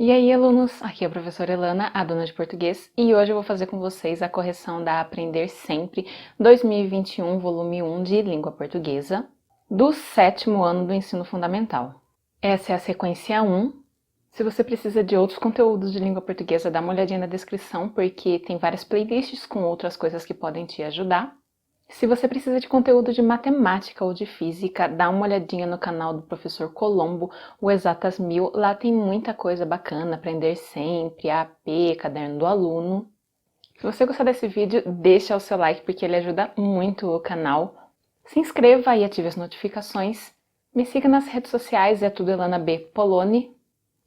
E aí, alunos? Aqui é a professora Elana, a dona de português, e hoje eu vou fazer com vocês a correção da Aprender Sempre 2021, volume 1 de língua portuguesa, do 7º ano do ensino fundamental. Essa é a sequência 1. Se você precisa de outros conteúdos de língua portuguesa, dá uma olhadinha na descrição, porque tem várias playlists com outras coisas que podem te ajudar. Se você precisa de conteúdo de matemática ou de física, dá uma olhadinha no canal do professor Colombo, o Exatas 1000. Lá tem muita coisa bacana, Aprender Sempre, AP, Caderno do Aluno. Se você gostar desse vídeo, deixa o seu like porque ele ajuda muito o canal. Se inscreva e ative as notificações. Me siga nas redes sociais, é tudo Elana B. Poloni.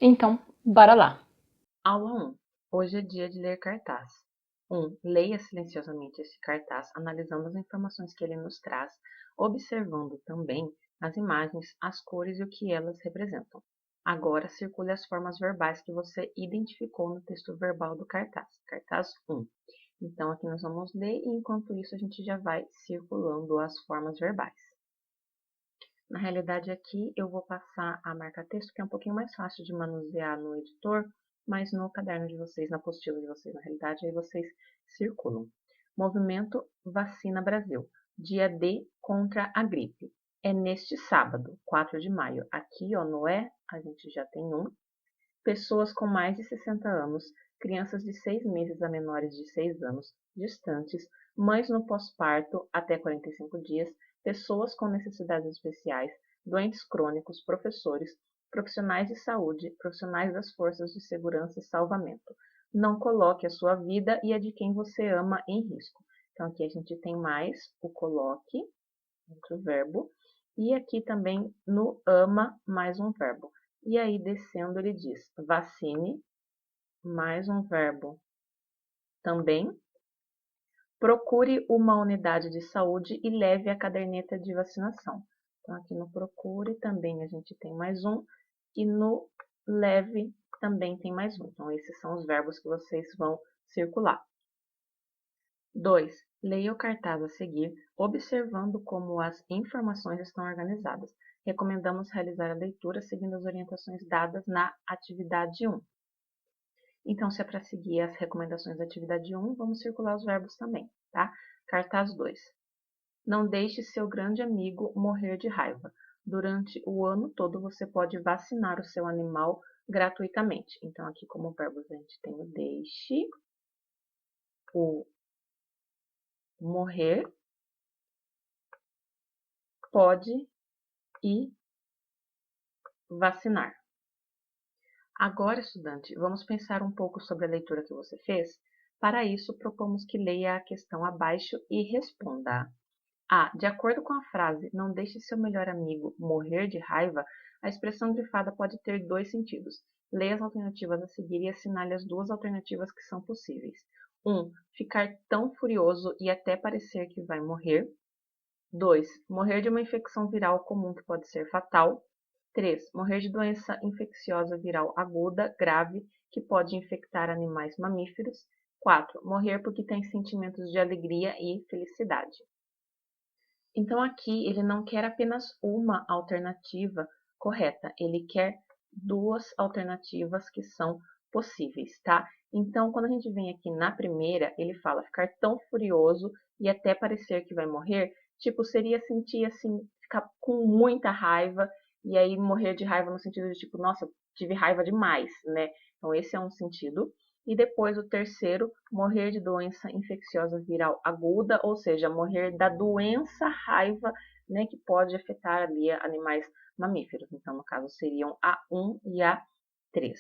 Então, bora lá! Aula 1. Hoje é dia de ler cartaz. 1. Leia silenciosamente esse cartaz, analisando as informações que ele nos traz, observando também as imagens, as cores e o que elas representam. Agora, circule as formas verbais que você identificou no texto verbal do cartaz. Cartaz 1. Então, aqui nós vamos ler e, enquanto isso, a gente já vai circulando as formas verbais. Na realidade, aqui eu vou passar a marca-texto, que é um pouquinho mais fácil de manusear no editor, mas no caderno de vocês, na apostila de vocês, na realidade, aí vocês circulam. Movimento Vacina Brasil. Dia D contra a gripe. É neste sábado, 4 de maio. Aqui, ó, no E, a gente já tem um. Pessoas com mais de 60 anos, crianças de 6 meses a menores de 6 anos, gestantes, mães no pós-parto até 45 dias, pessoas com necessidades especiais, doentes crônicos, professores, profissionais de saúde, profissionais das forças de segurança e salvamento. Não coloque a sua vida e a de quem você ama em risco. Então, aqui a gente tem mais o coloque, outro verbo, e aqui também no ama, mais um verbo. E aí, descendo, ele diz vacine, mais um verbo também. Procure uma unidade de saúde e leve a caderneta de vacinação. Então, aqui no procure também a gente tem mais um. E no leve também tem mais um. Então, esses são os verbos que vocês vão circular. 2. Leia o cartaz a seguir, observando como as informações estão organizadas. Recomendamos realizar a leitura seguindo as orientações dadas na atividade 1. Então, se é para seguir as recomendações da atividade 1, vamos circular os verbos também, tá? Cartaz 2. Não deixe seu grande amigo morrer de raiva. Durante o ano todo, você pode vacinar o seu animal gratuitamente. Então, aqui como verbos a gente tem o deixe, o morrer, pode e vacinar. Agora, estudante, vamos pensar um pouco sobre a leitura que você fez? Para isso, propomos que leia a questão abaixo e responda. A. De acordo com a frase "não deixe seu melhor amigo morrer de raiva", a expressão grifada pode ter dois sentidos. Leia as alternativas a seguir e assinale as duas alternativas que são possíveis. 1. Ficar tão furioso e até parecer que vai morrer. 2. Morrer de uma infecção viral comum que pode ser fatal. 3. Morrer de doença infecciosa viral aguda, grave, que pode infectar animais mamíferos. 4. Morrer porque tem sentimentos de alegria e felicidade. Então, aqui ele não quer apenas uma alternativa correta, ele quer duas alternativas que são possíveis, tá? Então, quando a gente vem aqui na primeira, ele fala ficar tão furioso e até parecer que vai morrer, tipo, seria sentir assim, ficar com muita raiva e aí morrer de raiva no sentido de tipo, nossa, tive raiva demais, né? Então, esse é um sentido. E depois o terceiro, morrer de doença infecciosa viral aguda, ou seja, morrer da doença raiva, né, que pode afetar ali animais mamíferos. Então, no caso, seriam a 1 e a 3.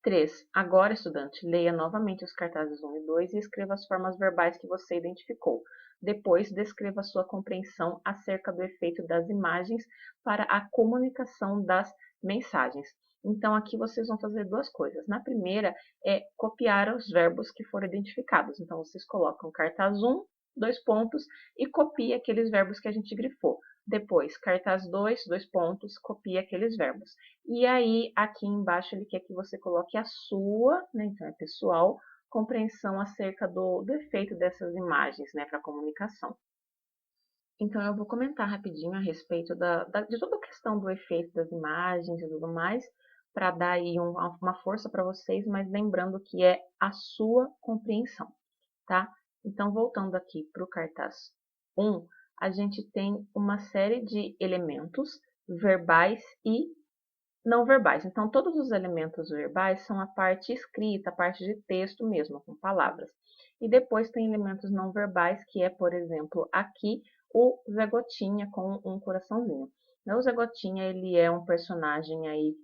3. Agora, estudante, leia novamente os cartazes 1 e 2 e escreva as formas verbais que você identificou. Depois, descreva sua compreensão acerca do efeito das imagens para a comunicação das mensagens. Então, aqui vocês vão fazer duas coisas. Na primeira, é copiar os verbos que foram identificados. Então, vocês colocam cartaz 1, 2 pontos, e copia aqueles verbos que a gente grifou. Depois, cartaz 2, 2 pontos, copia aqueles verbos. E aí, aqui embaixo, ele quer que você coloque a sua, né, então é pessoal, compreensão acerca do efeito dessas imagens, né, para a comunicação. Então, eu vou comentar rapidinho a respeito de toda a questão do efeito das imagens e tudo mais, para dar aí uma força para vocês, mas lembrando que é a sua compreensão, tá? Então, voltando aqui para o cartaz 1, a gente tem uma série de elementos verbais e não verbais. Então, todos os elementos verbais são a parte escrita, a parte de texto mesmo, com palavras. E depois tem elementos não verbais, que é, por exemplo, aqui o Zé Gotinha com um coraçãozinho. O Zé Gotinha, ele é um personagem aí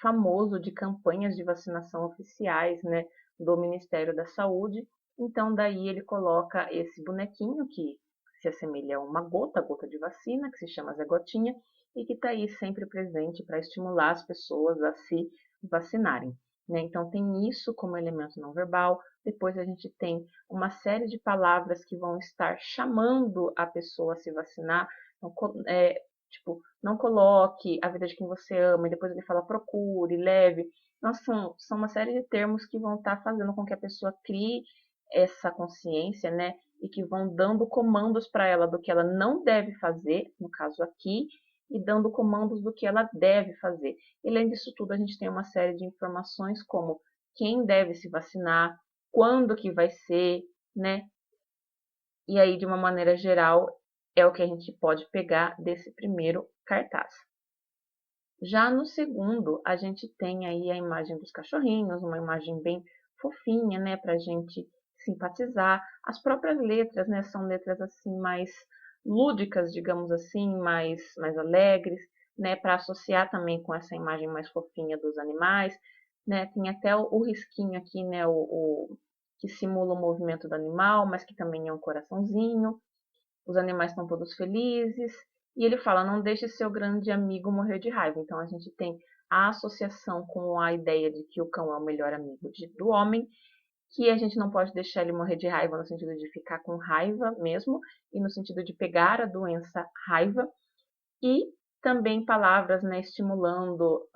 famoso de campanhas de vacinação oficiais, né, do Ministério da Saúde. Então, daí ele coloca esse bonequinho que se assemelha a uma gota, a gota de vacina, que se chama Zé Gotinha, e que está aí sempre presente para estimular as pessoas a se vacinarem. Né? Então, tem isso como elemento não verbal. Depois, a gente tem uma série de palavras que vão estar chamando a pessoa a se vacinar. Então, tipo, não coloque a vida de quem você ama, e depois ele fala procure, leve. Então, são uma série de termos que vão estar fazendo com que a pessoa crie essa consciência, né? E que vão dando comandos para ela do que ela não deve fazer, no caso aqui, e dando comandos do que ela deve fazer. E além disso tudo, a gente tem uma série de informações como quem deve se vacinar, quando que vai ser, né? E aí, de uma maneira geral, é o que a gente pode pegar desse primeiro cartaz. Já no segundo, a gente tem aí a imagem dos cachorrinhos, uma imagem bem fofinha, né, para a gente simpatizar. As próprias letras, né, são letras assim mais lúdicas, digamos assim, mais alegres, né, para associar também com essa imagem mais fofinha dos animais, né. Tem até o risquinho aqui, né, o que simula o movimento do animal, mas que também é um coraçãozinho. Os animais estão todos felizes. E ele fala, não deixe seu grande amigo morrer de raiva. Então, a gente tem a associação com a ideia de que o cão é o melhor amigo do homem, que a gente não pode deixar ele morrer de raiva no sentido de ficar com raiva mesmo, e no sentido de pegar a doença raiva, e também palavras, né, estimulando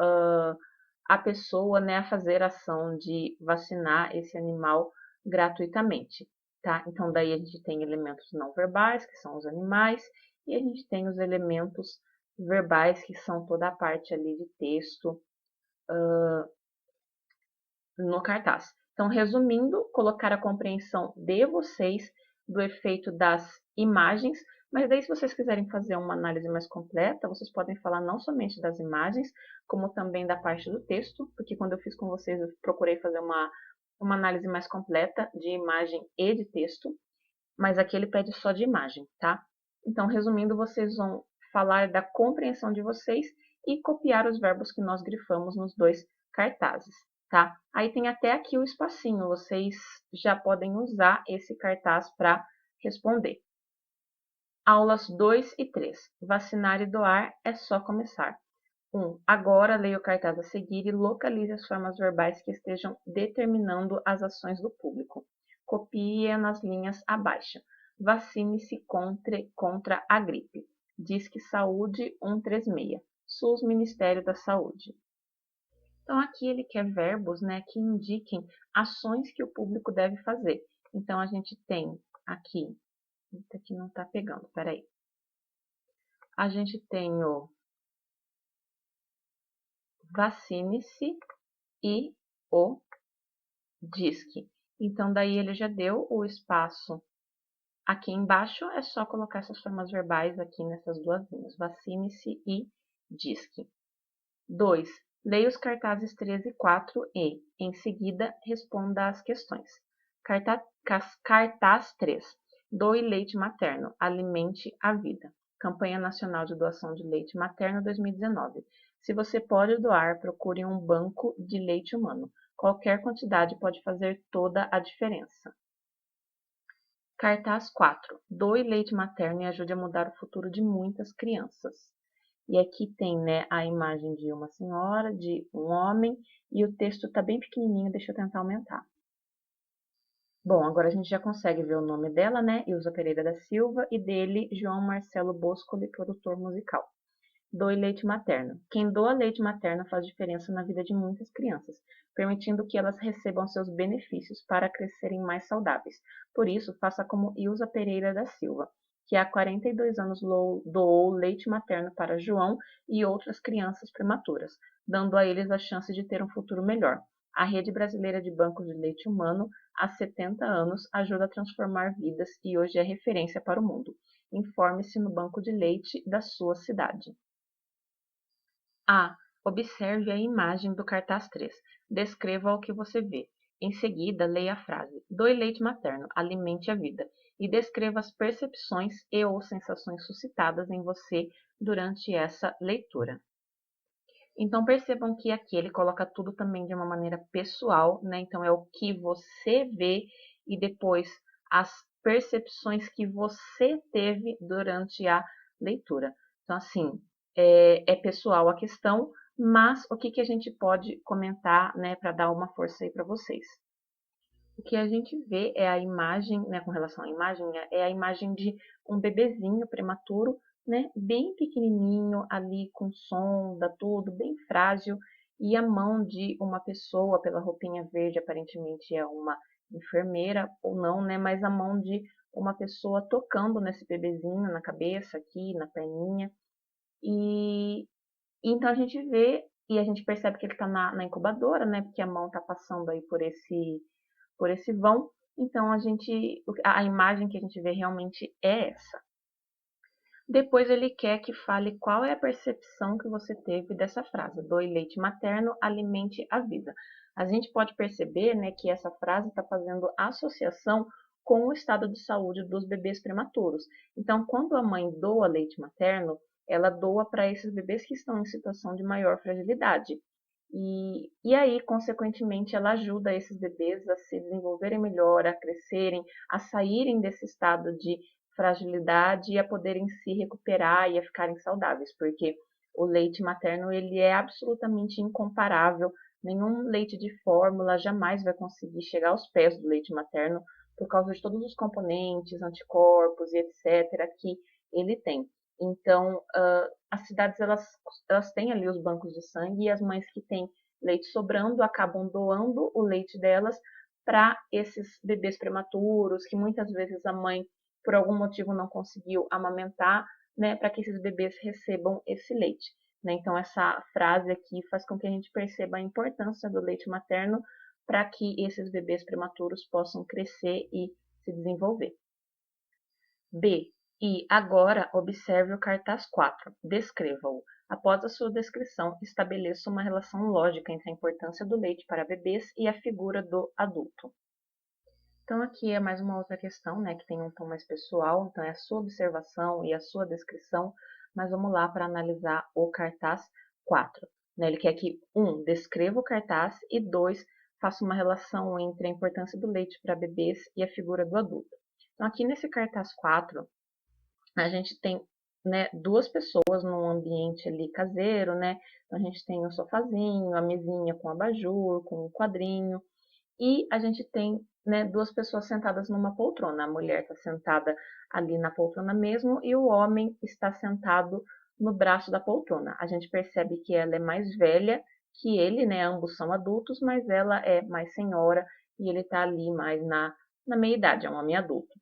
a pessoa, né, a fazer a ação de vacinar esse animal gratuitamente, tá? Então, daí a gente tem elementos não verbais, que são os animais, e a gente tem os elementos verbais, que são toda a parte ali de texto no cartaz. Então, resumindo, colocar a compreensão de vocês do efeito das imagens, mas daí se vocês quiserem fazer uma análise mais completa, vocês podem falar não somente das imagens, como também da parte do texto, porque quando eu fiz com vocês, eu procurei fazer uma análise mais completa de imagem e de texto, mas aqui ele pede só de imagem, tá? Então, resumindo, vocês vão falar da compreensão de vocês e copiar os verbos que nós grifamos nos dois cartazes, tá? Aí tem até aqui o espacinho, vocês já podem usar esse cartaz para responder. Aulas 2 e 3. Vacinar e doar é só começar. 1. Agora leia o cartaz a seguir e localize as formas verbais que estejam determinando as ações do público. Copie nas linhas abaixo. Vacine-se contra a gripe. Disque Saúde 136. SUS Ministério da Saúde. Então, aqui ele quer verbos, né, que indiquem ações que o público deve fazer. Então, a gente tem aqui, aqui não está pegando, peraí. A gente tem o vacine-se e o disque. Então, daí ele já deu o espaço aqui embaixo, é só colocar essas formas verbais aqui nessas duas linhas, vacine-se e disque. 2. Leia os cartazes 3 e 4 e, em seguida, responda às questões. Cartaz 3. Doe leite materno, alimente a vida. Campanha Nacional de Doação de Leite Materno 2019. Se você pode doar, procure um banco de leite humano. Qualquer quantidade pode fazer toda a diferença. Cartaz 4. Doe leite materno e ajude a mudar o futuro de muitas crianças. E aqui tem, né, a imagem de uma senhora, de um homem, e o texto está bem pequenininho, deixa eu tentar aumentar. Bom, agora a gente já consegue ver o nome dela, né, Ilza Pereira da Silva, e dele, João Marcelo Boscoli, produtor musical. Doe leite materno. Quem doa leite materno faz diferença na vida de muitas crianças, permitindo que elas recebam seus benefícios para crescerem mais saudáveis. Por isso, faça como Ilza Pereira da Silva. que há 42 anos doou leite materno para João e outras crianças prematuras, dando a eles a chance de ter um futuro melhor. A Rede Brasileira de Bancos de Leite Humano, há 70 anos, ajuda a transformar vidas e hoje é referência para o mundo. Informe-se no banco de leite da sua cidade. A. Observe a imagem do cartaz 3. Descreva o que você vê. Em seguida, leia a frase: doe leite materno, alimente a vida, e descreva as percepções e ou sensações suscitadas em você durante essa leitura. Então, percebam que aqui ele coloca tudo também de uma maneira pessoal, né? Então, é o que você vê e depois as percepções que você teve durante a leitura. Então, assim, é pessoal a questão, mas o que a gente pode comentar, né, para dar uma força aí para vocês? O que a gente vê é a imagem, né, com relação à imagem, é a imagem de um bebezinho prematuro, né, bem pequenininho ali com sonda, tudo bem frágil, e a mão de uma pessoa, pela roupinha verde, aparentemente é uma enfermeira ou não, né, mas a mão de uma pessoa tocando nesse bebezinho na cabeça aqui, na perninha, e então a gente vê e a gente percebe que ele está na incubadora, né, porque a mão está passando aí por esse vão. Então a imagem que a gente vê realmente é essa. Depois ele quer que fale qual é a percepção que você teve dessa frase: doe leite materno, alimente a vida. A gente pode perceber, né, que essa frase está fazendo associação com o estado de saúde dos bebês prematuros. Então, quando a mãe doa leite materno, ela doa para esses bebês que estão em situação de maior fragilidade. E aí, consequentemente, ela ajuda esses bebês a se desenvolverem melhor, a crescerem, a saírem desse estado de fragilidade e a poderem se recuperar e a ficarem saudáveis, porque o leite materno ele é absolutamente incomparável. Nenhum leite de fórmula jamais vai conseguir chegar aos pés do leite materno por causa de todos os componentes, anticorpos e etc. que ele tem. Então, as cidades elas têm ali os bancos de sangue e as mães que têm leite sobrando acabam doando o leite delas para esses bebês prematuros, que muitas vezes a mãe, por algum motivo, não conseguiu amamentar, né, para que esses bebês recebam esse leite. Né? Então, essa frase aqui faz com que a gente perceba a importância do leite materno para que esses bebês prematuros possam crescer e se desenvolver. B. E agora observe o cartaz 4. Descreva-o. Após a sua descrição, estabeleça uma relação lógica entre a importância do leite para bebês e a figura do adulto. Então, aqui é mais uma outra questão, né, que tem um tom mais pessoal, então é a sua observação e a sua descrição, mas vamos lá para analisar o cartaz 4. Né, ele quer que, 1, descreva o cartaz e 2, faça uma relação entre a importância do leite para bebês e a figura do adulto. Então, aqui nesse cartaz 4, a gente tem, né, duas pessoas num ambiente ali caseiro, né? Então, a gente tem o sofazinho, a mesinha com abajur, com o quadrinho, e a gente tem, né, duas pessoas sentadas numa poltrona. A mulher está sentada ali na poltrona mesmo e o homem está sentado no braço da poltrona. A gente percebe que ela é mais velha que ele, né? Ambos são adultos, mas ela é mais senhora e ele está ali mais na meia-idade, é um homem adulto.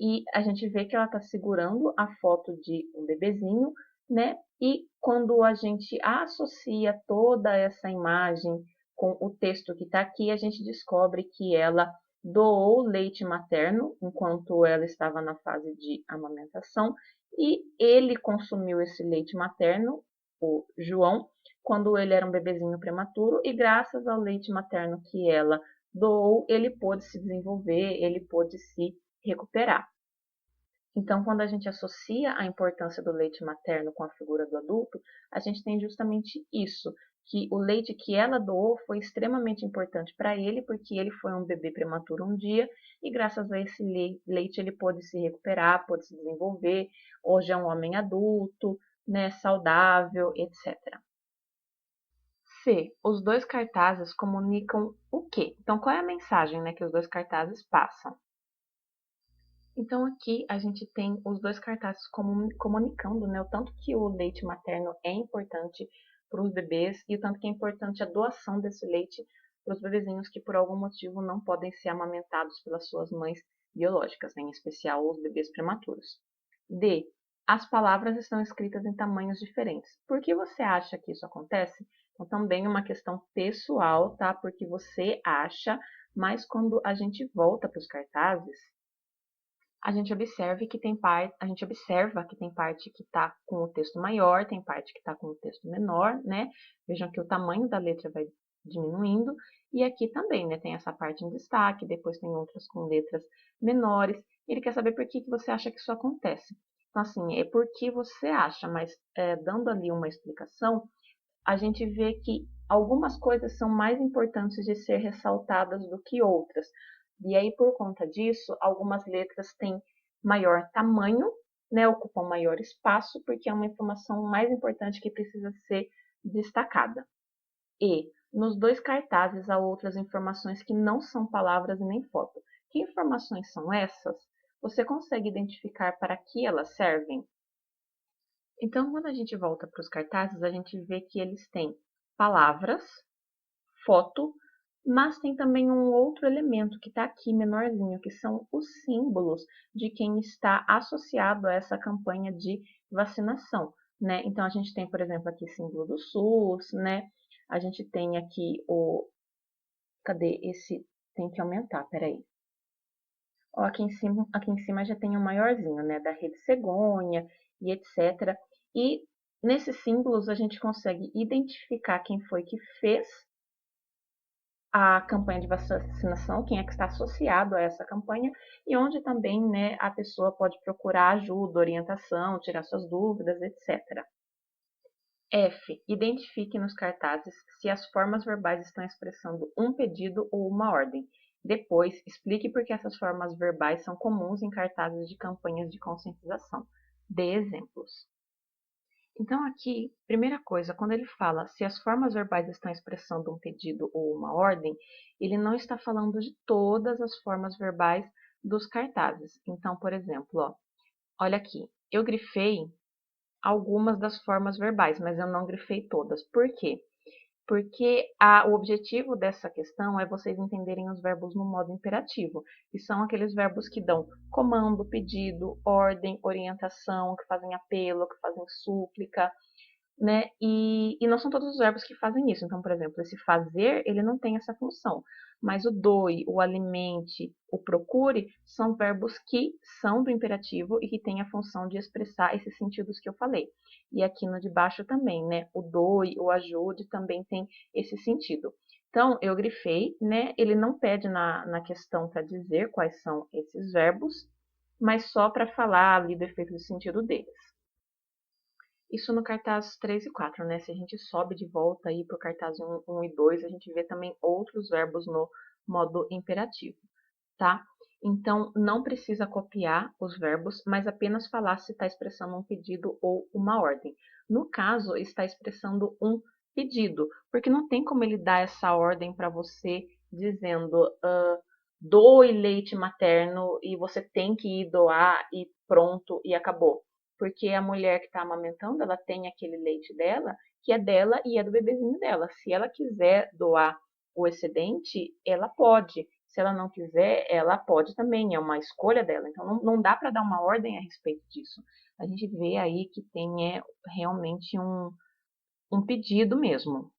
E a gente vê que ela está segurando a foto de um bebezinho, né? E quando a gente associa toda essa imagem com o texto que está aqui, a gente descobre que ela doou leite materno enquanto ela estava na fase de amamentação e ele consumiu esse leite materno, o João, quando ele era um bebezinho prematuro e graças ao leite materno que ela doou, ele pôde se desenvolver, ele pôde se recuperar. Então, quando a gente associa a importância do leite materno com a figura do adulto, a gente tem justamente isso, que o leite que ela doou foi extremamente importante para ele, porque ele foi um bebê prematuro um dia, e graças a esse leite ele pôde se recuperar, pôde se desenvolver, hoje é um homem adulto, né, saudável, etc. C. Os dois cartazes comunicam o quê? Então, qual é a mensagem, né, que os dois cartazes passam? Então aqui a gente tem os dois cartazes comunicando, né, o tanto que o leite materno é importante para os bebês e o tanto que é importante a doação desse leite para os bebezinhos que por algum motivo não podem ser amamentados pelas suas mães biológicas, né, em especial os bebês prematuros. D. As palavras estão escritas em tamanhos diferentes. Por que você acha que isso acontece? Então, também é uma questão pessoal, tá? Porque você acha, mas quando a gente volta para os cartazes, a gente observa que tem parte que está com o texto maior, tem parte que está com o texto menor, né? Vejam que o tamanho da letra vai diminuindo. E aqui também, né? Tem essa parte em destaque, depois tem outras com letras menores. Ele quer saber por que você acha que isso acontece. Então, assim, é porque você acha, mas dando ali uma explicação, a gente vê que algumas coisas são mais importantes de ser ressaltadas do que outras. E aí, por conta disso, algumas letras têm maior tamanho, né, ocupam maior espaço, porque é uma informação mais importante que precisa ser destacada. E nos dois cartazes há outras informações que não são palavras e nem foto. Que informações são essas? Você consegue identificar para que elas servem? Então, quando a gente volta para os cartazes, a gente vê que eles têm palavras, foto, mas tem também um outro elemento que está aqui menorzinho, que são os símbolos de quem está associado a essa campanha de vacinação, né? Então, a gente tem, por exemplo, aqui símbolo do SUS, né? A gente tem aqui o... Cadê esse? Tem que aumentar, peraí. Ó, aqui em cima já tem o maiorzinho, né? Da Rede Cegonha e etc. E nesses símbolos a gente consegue identificar quem foi que fez a campanha de vacinação, quem é que está associado a essa campanha e onde também, né, a pessoa pode procurar ajuda, orientação, tirar suas dúvidas, etc. F. Identifique nos cartazes se as formas verbais estão expressando um pedido ou uma ordem. Depois, explique por que essas formas verbais são comuns em cartazes de campanhas de conscientização. Dê exemplos. Então, aqui, primeira coisa, quando ele fala se as formas verbais estão expressando um pedido ou uma ordem, ele não está falando de todas as formas verbais dos cartazes. Então, por exemplo, ó, olha aqui, eu grifei algumas das formas verbais, mas eu não grifei todas. Por quê? Porque o objetivo dessa questão é vocês entenderem os verbos no modo imperativo, que são aqueles verbos que dão comando, pedido, ordem, orientação, que fazem apelo, que fazem súplica, né? E não são todos os verbos que fazem isso. Então, por exemplo, esse fazer, ele não tem essa função. Mas o doe, o alimente, o procure, são verbos que são do imperativo e que têm a função de expressar esses sentidos que eu falei. E aqui no de baixo também, né? O doe, o ajude também tem esse sentido. Então, eu grifei, né? Ele não pede na questão para dizer quais são esses verbos, mas só para falar ali do efeito de sentido deles. Isso no cartaz 3 e 4, né? Se a gente sobe de volta aí para o cartaz 1 e 2, a gente vê também outros verbos no modo imperativo, tá? Então, não precisa copiar os verbos, mas apenas falar se está expressando um pedido ou uma ordem. No caso, está expressando um pedido, porque não tem como ele dar essa ordem para você dizendo doe leite materno e você tem que ir doar e pronto e acabou. Porque a mulher que está amamentando, ela tem aquele leite dela, que é dela e é do bebezinho dela. Se ela quiser doar o excedente, ela pode. Se ela não quiser, ela pode também, é uma escolha dela. Então, não dá para dar uma ordem a respeito disso. A gente vê aí que tem realmente um pedido mesmo.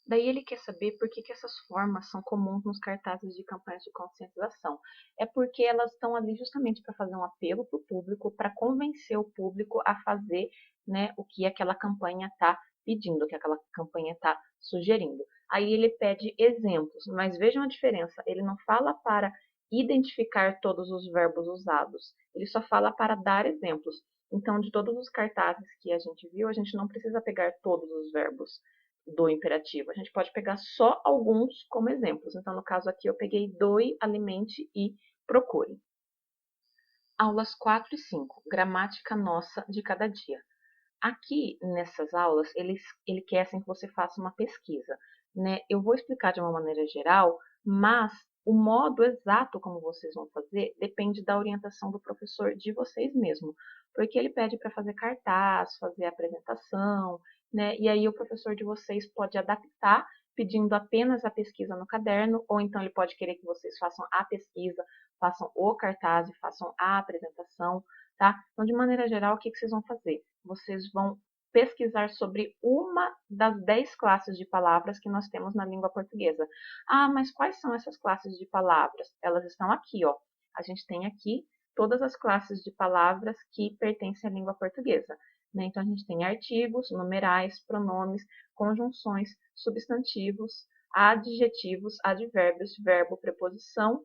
Daí ele quer saber por que essas formas são comuns nos cartazes de campanhas de conscientização. É porque elas estão ali justamente para fazer um apelo para o público, para convencer o público a fazer, né, o que aquela campanha está pedindo, o que aquela campanha está sugerindo. Aí ele pede exemplos, mas vejam a diferença. Ele não fala para identificar todos os verbos usados, ele só fala para dar exemplos. Então, de todos os cartazes que a gente viu, a gente não precisa pegar todos os verbos do imperativo. A gente pode pegar só alguns como exemplos. Então, no caso aqui, eu peguei doe, alimente e procure. Aulas 4 e 5, gramática nossa de cada dia. Aqui, nessas aulas, ele quer assim, que você faça uma pesquisa, né? Eu vou explicar de uma maneira geral, mas o modo exato como vocês vão fazer depende da orientação do professor de vocês mesmo, porque ele pede para fazer cartaz, fazer apresentação, né? E aí o professor de vocês pode adaptar, pedindo apenas a pesquisa no caderno, ou então ele pode querer que vocês façam a pesquisa, façam o cartaz e façam a apresentação, tá? Então, de maneira geral, o que vocês vão fazer? Vocês vão pesquisar sobre uma das 10 classes de palavras que nós temos na língua portuguesa. Ah, mas quais são essas classes de palavras? Elas estão aqui, ó. A gente tem aqui todas as classes de palavras que pertencem à língua portuguesa, né? Então, a gente tem artigos, numerais, pronomes, conjunções, substantivos, adjetivos, advérbios, verbo, preposição,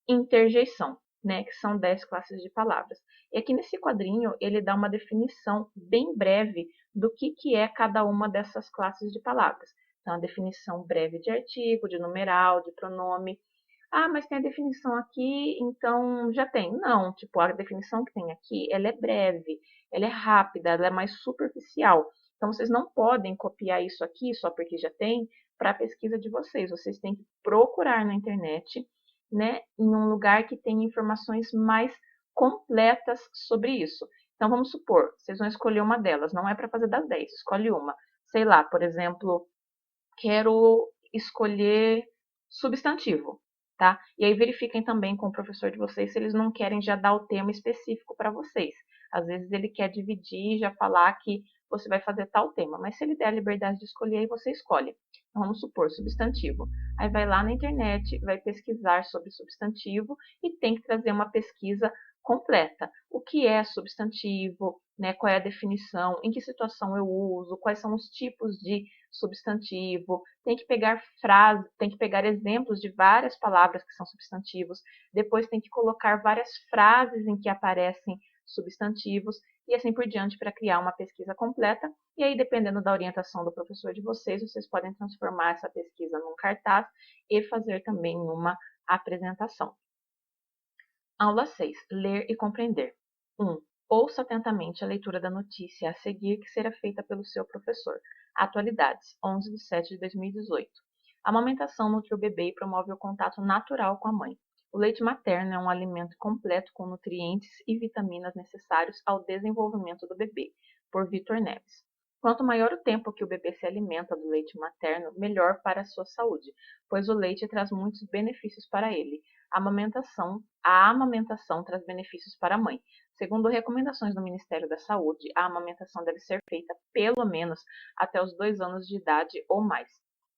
interjeição, né, que são 10 classes de palavras. E aqui nesse quadrinho, ele dá uma definição bem breve do que é cada uma dessas classes de palavras. Então, a definição breve de artigo, de numeral, de pronome. Ah, mas tem a definição aqui, então já tem. Não, tipo, a definição que tem aqui, ela é breve, ela é rápida, ela é mais superficial. Então, vocês não podem copiar isso aqui, só porque já tem, para a pesquisa de vocês. Vocês têm que procurar na internet, né, em um lugar que tenha informações mais completas sobre isso. Então, vamos supor, vocês vão escolher uma delas, não é para fazer das 10, escolhe uma. Sei lá, por exemplo, quero escolher substantivo, tá? E aí verifiquem também com o professor de vocês se eles não querem já dar o tema específico para vocês. Às vezes ele quer dividir e já falar que você vai fazer tal tema, mas se ele der a liberdade de escolher, aí você escolhe. Então, vamos supor, substantivo. Aí vai lá na internet, vai pesquisar sobre substantivo e tem que trazer uma pesquisa completa. O que é substantivo, né? Qual é a definição, em que situação eu uso, quais são os tipos de substantivo, tem que pegar frases, tem que pegar exemplos de várias palavras que são substantivos, depois tem que colocar várias frases em que aparecem substantivos e assim por diante para criar uma pesquisa completa. E aí, dependendo da orientação do professor de vocês, vocês podem transformar essa pesquisa num cartaz e fazer também uma apresentação. Aula 6. Ler e compreender. 1. Ouça atentamente a leitura da notícia a seguir que será feita pelo seu professor. Atualidades, 11 de 7 de 2018. A amamentação nutre o bebê e promove o contato natural com a mãe. O leite materno é um alimento completo com nutrientes e vitaminas necessários ao desenvolvimento do bebê. Por Vitor Neves. Quanto maior o tempo que o bebê se alimenta do leite materno, melhor para a sua saúde, pois o leite traz muitos benefícios para ele. A amamentação traz benefícios para a mãe. Segundo recomendações do Ministério da Saúde, a amamentação deve ser feita pelo menos até os 2 anos de idade ou mais.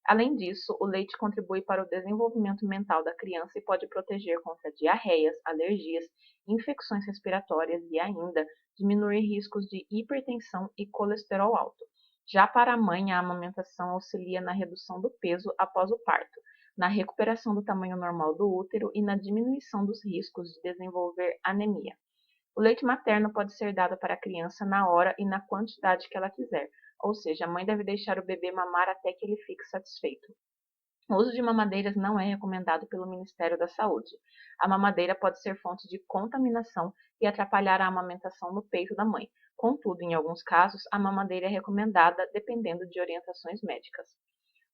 Além disso, o leite contribui para o desenvolvimento mental da criança e pode proteger contra diarreias, alergias, infecções respiratórias e ainda diminuir riscos de hipertensão e colesterol alto. Já para a mãe, a amamentação auxilia na redução do peso após o parto, na recuperação do tamanho normal do útero e na diminuição dos riscos de desenvolver anemia. O leite materno pode ser dado para a criança na hora e na quantidade que ela quiser, ou seja, a mãe deve deixar o bebê mamar até que ele fique satisfeito. O uso de mamadeiras não é recomendado pelo Ministério da Saúde. A mamadeira pode ser fonte de contaminação e atrapalhar a amamentação no peito da mãe. Contudo, em alguns casos, a mamadeira é recomendada dependendo de orientações médicas.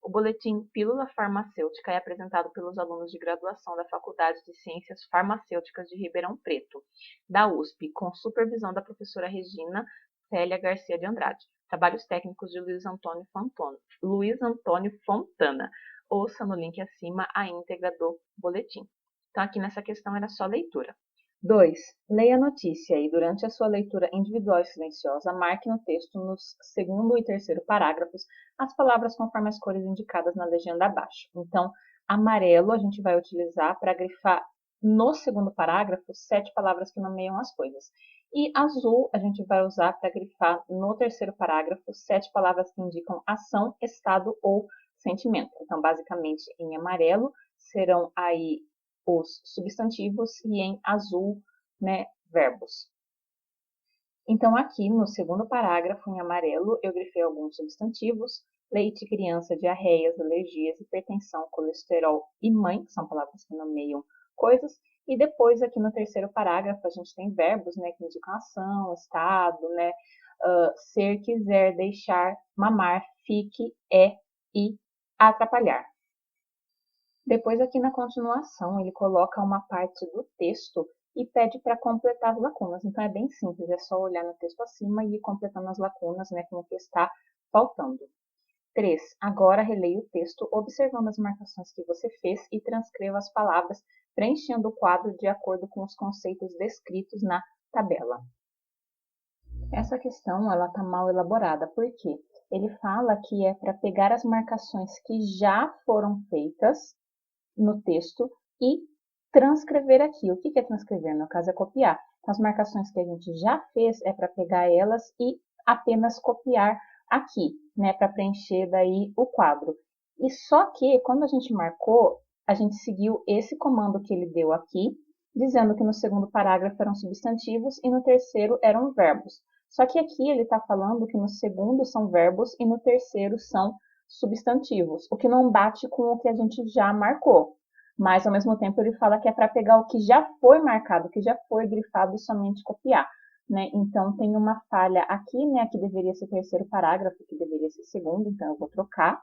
O boletim Pílula Farmacêutica é apresentado pelos alunos de graduação da Faculdade de Ciências Farmacêuticas de Ribeirão Preto, da USP, com supervisão da professora Regina Célia Garcia de Andrade. Trabalhos técnicos de Luiz Antônio Fontana. Ouça no link acima a íntegra do boletim. Então, aqui nessa questão era só leitura. 2. Leia a notícia e, durante a sua leitura individual e silenciosa, marque no texto, nos segundo e terceiro parágrafos, as palavras conforme as cores indicadas na legenda abaixo. Então, amarelo a gente vai utilizar para grifar no segundo parágrafo 7 palavras que nomeiam as coisas. E azul a gente vai usar para grifar no terceiro parágrafo 7 palavras que indicam ação, estado ou sentimento. Então, basicamente, em amarelo serão aí os substantivos e em azul, né, verbos. Então, aqui no segundo parágrafo, em amarelo, eu grifei alguns substantivos: leite, criança, diarreias, alergias, hipertensão, colesterol e mãe, que são palavras que nomeiam coisas. E depois, aqui no terceiro parágrafo, a gente tem verbos, né, que indicam ação, estado, né, ser, quiser, deixar, mamar, fique, é e atrapalhar. Depois, aqui na continuação, ele coloca uma parte do texto e pede para completar as lacunas. Então, é bem simples, é só olhar no texto acima e ir completando as lacunas, né, com o que está faltando. 3. Agora releia o texto, observando as marcações que você fez e transcreva as palavras, preenchendo o quadro de acordo com os conceitos descritos na tabela. Essa questão ela está mal elaborada, porque ele fala que é para pegar as marcações que já foram feitas no texto e transcrever aqui. O que é transcrever? No caso é copiar. Então, as marcações que a gente já fez é para pegar elas e apenas copiar aqui, né, para preencher daí o quadro. E só que quando a gente marcou, a gente seguiu esse comando que ele deu aqui, dizendo que no segundo parágrafo eram substantivos e no terceiro eram verbos. Só que aqui ele está falando que no segundo são verbos e no terceiro são substantivos, o que não bate com o que a gente já marcou. Mas, ao mesmo tempo, ele fala que é para pegar o que já foi marcado, o que já foi grifado e somente copiar. Né? Então, tem uma falha aqui, né? Aqui deveria ser o terceiro parágrafo, que deveria ser o segundo, então eu vou trocar.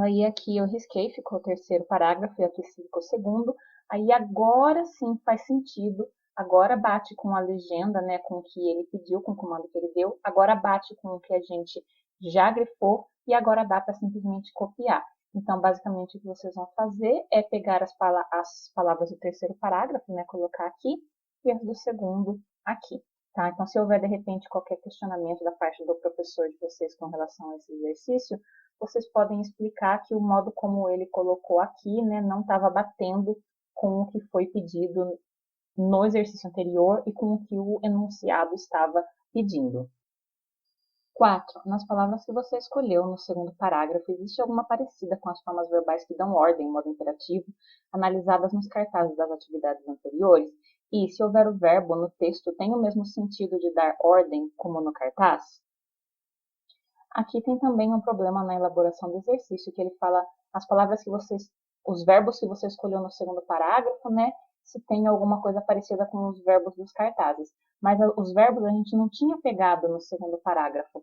Aí aqui eu risquei, ficou o terceiro parágrafo e aqui ficou o segundo. Aí agora sim faz sentido, agora bate com a legenda, né, com o que ele pediu, com o comando que ele deu, agora bate com o que a gente já grifou e agora dá para simplesmente copiar. Então, basicamente, o que vocês vão fazer é pegar as palavras do terceiro parágrafo, né, colocar aqui, e as do segundo aqui. Tá? Então, se houver, de repente, qualquer questionamento da parte do professor de vocês com relação a esse exercício, vocês podem explicar que o modo como ele colocou aqui, né, não estava batendo com o que foi pedido no exercício anterior e com o que o enunciado estava pedindo. 4. Nas palavras que você escolheu no segundo parágrafo, existe alguma parecida com as formas verbais que dão ordem em modo imperativo, analisadas nos cartazes das atividades anteriores? E, se houver o verbo no texto, tem o mesmo sentido de dar ordem como no cartaz? Aqui tem também um problema na elaboração do exercício, que ele fala as palavras que os verbos que você escolheu no segundo parágrafo, né? Se tem alguma coisa parecida com os verbos dos cartazes. Mas os verbos a gente não tinha pegado no segundo parágrafo.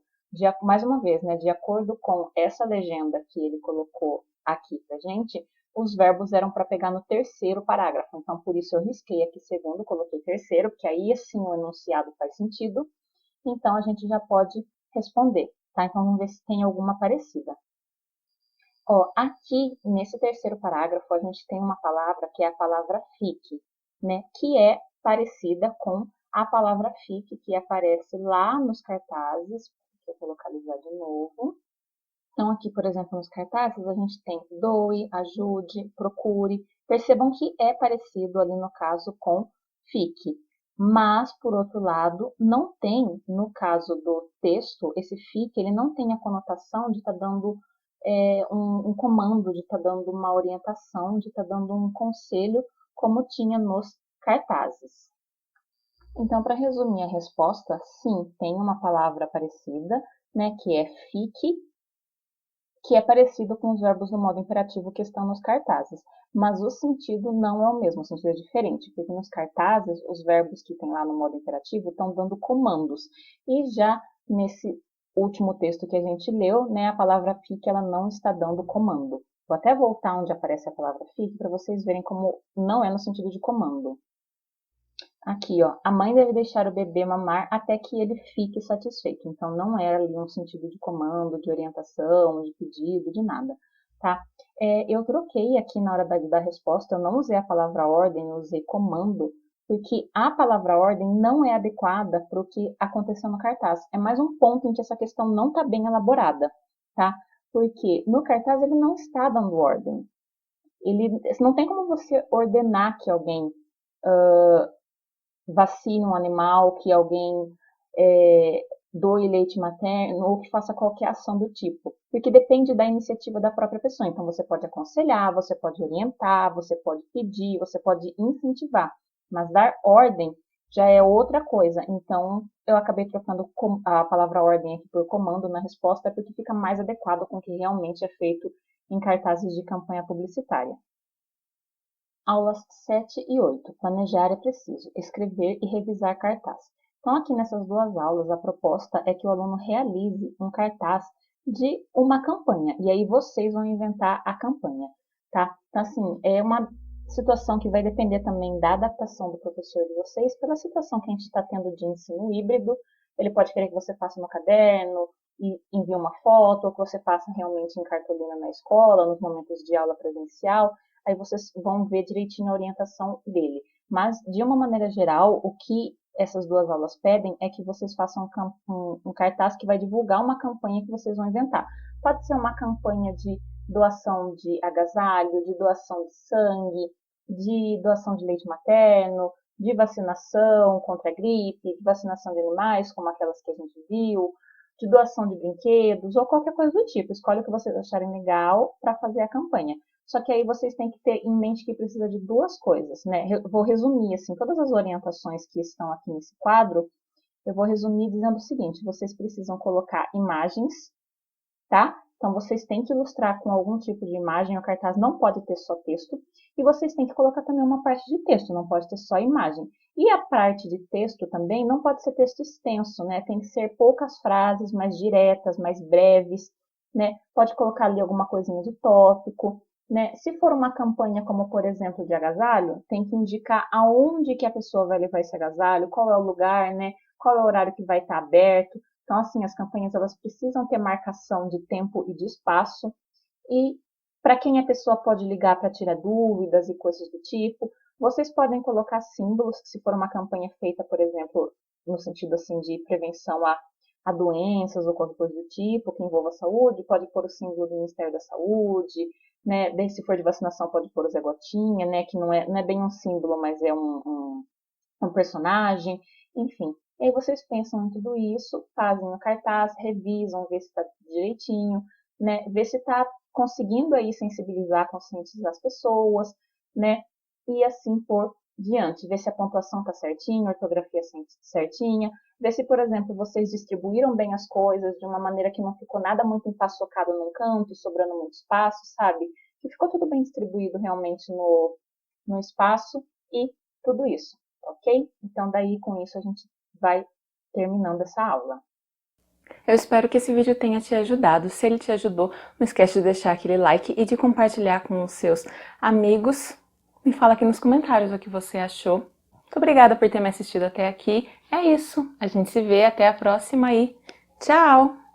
Mais uma vez, né? De acordo com essa legenda que ele colocou aqui pra gente, os verbos eram para pegar no terceiro parágrafo. Então, por isso eu risquei aqui segundo, coloquei terceiro, porque aí assim o enunciado faz sentido. Então, a gente já pode responder. Tá? Então, vamos ver se tem alguma parecida. Ó, aqui, nesse terceiro parágrafo, a gente tem uma palavra que é a palavra fique, né? Que é parecida com a palavra fique que aparece lá nos cartazes. Deixa eu localizar de novo. Então, aqui, por exemplo, nos cartazes, a gente tem doe, ajude, procure. Percebam que é parecido ali no caso com fique. Mas, por outro lado, não tem, no caso do texto, esse fique, ele não tem a conotação de estar dando um comando, de estar dando uma orientação, de estar dando um conselho, como tinha nos cartazes. Então, para resumir a resposta, sim, tem uma palavra parecida, né, que é fique, que é parecido com os verbos no modo imperativo que estão nos cartazes, mas o sentido não é o mesmo, o sentido é diferente, porque nos cartazes, os verbos que tem lá no modo imperativo estão dando comandos, e já nesse último texto que a gente leu, né, a palavra fique ela não está dando comando. Vou até voltar onde aparece a palavra fique para vocês verem como não é no sentido de comando. Aqui, ó, a mãe deve deixar o bebê mamar até que ele fique satisfeito. Então, não é ali um sentido de comando, de orientação, de pedido, de nada, tá? Eu troquei aqui na hora da resposta, eu não usei a palavra ordem, eu usei comando, porque a palavra ordem não é adequada para o que aconteceu no cartaz. É mais um ponto em que essa questão não está bem elaborada, tá? Porque no cartaz ele não está dando ordem. Não tem como você ordenar que alguém vacine um animal, que alguém doe leite materno ou que faça qualquer ação do tipo, porque depende da iniciativa da própria pessoa. Então, você pode aconselhar, você pode orientar, você pode pedir, você pode incentivar, mas dar ordem já é outra coisa. Então, eu acabei trocando a palavra ordem aqui por comando na resposta, porque fica mais adequado com o que realmente é feito em cartazes de campanha publicitária. Aulas 7 e 8. Planejar é preciso. Escrever e revisar cartaz. Então, aqui nessas duas aulas, a proposta é que o aluno realize um cartaz de uma campanha. E aí vocês vão inventar a campanha, tá? Então, assim, é uma situação que vai depender também da adaptação do professor de vocês, pela situação que a gente está tendo de ensino híbrido. Ele pode querer que você faça no caderno e envie uma foto, ou que você faça realmente em cartolina na escola, nos momentos de aula presencial. Aí vocês vão ver direitinho a orientação dele. Mas, de uma maneira geral, o que essas duas aulas pedem é que vocês façam um cartaz que vai divulgar uma campanha que vocês vão inventar. Pode ser uma campanha de doação de agasalho, de doação de sangue, de doação de leite materno, de vacinação contra a gripe, de vacinação de animais, como aquelas que a gente viu, de doação de brinquedos ou qualquer coisa do tipo. Escolhe o que vocês acharem legal para fazer a campanha. Só que aí vocês têm que ter em mente que precisa de duas coisas, né? Eu vou resumir, assim, todas as orientações que estão aqui nesse quadro, eu vou resumir dizendo o seguinte: vocês precisam colocar imagens, tá? Então, vocês têm que ilustrar com algum tipo de imagem, o cartaz não pode ter só texto, e vocês têm que colocar também uma parte de texto, não pode ter só imagem. E a parte de texto também não pode ser texto extenso, né? Tem que ser poucas frases, mais diretas, mais breves, né? Pode colocar ali alguma coisinha de tópico, né? Se for uma campanha como, por exemplo, de agasalho, tem que indicar aonde que a pessoa vai levar esse agasalho, qual é o lugar, né? Qual é o horário que vai estar aberto. Então, assim, as campanhas elas precisam ter marcação de tempo e de espaço. E para quem a pessoa pode ligar para tirar dúvidas e coisas do tipo, vocês podem colocar símbolos, se for uma campanha feita, por exemplo, no sentido assim de prevenção a doenças ou qualquer coisa do tipo, que envolva a saúde, pode pôr o símbolo do Ministério da Saúde, né? Daí, se for de vacinação, pode pôr o Zé Gotinha, né? Que não é bem um símbolo, mas é um personagem, enfim. E aí vocês pensam em tudo isso, fazem o cartaz, revisam, vê se está direitinho, né? Vê se está conseguindo aí sensibilizar, conscientizar as pessoas, né? E assim por diante. Ver se a pontuação está certinha, a ortografia certinha. Ver se, por exemplo, vocês distribuíram bem as coisas de uma maneira que não ficou nada muito empaçocado num canto, sobrando muito espaço, sabe? Que ficou tudo bem distribuído realmente no espaço e tudo isso, ok? Então, daí com isso a gente vai terminando essa aula. Eu espero que esse vídeo tenha te ajudado. Se ele te ajudou, não esquece de deixar aquele like e de compartilhar com os seus amigos. Me fala aqui nos comentários o que você achou. Muito obrigada por ter me assistido até aqui. É isso. A gente se vê. Até a próxima e tchau!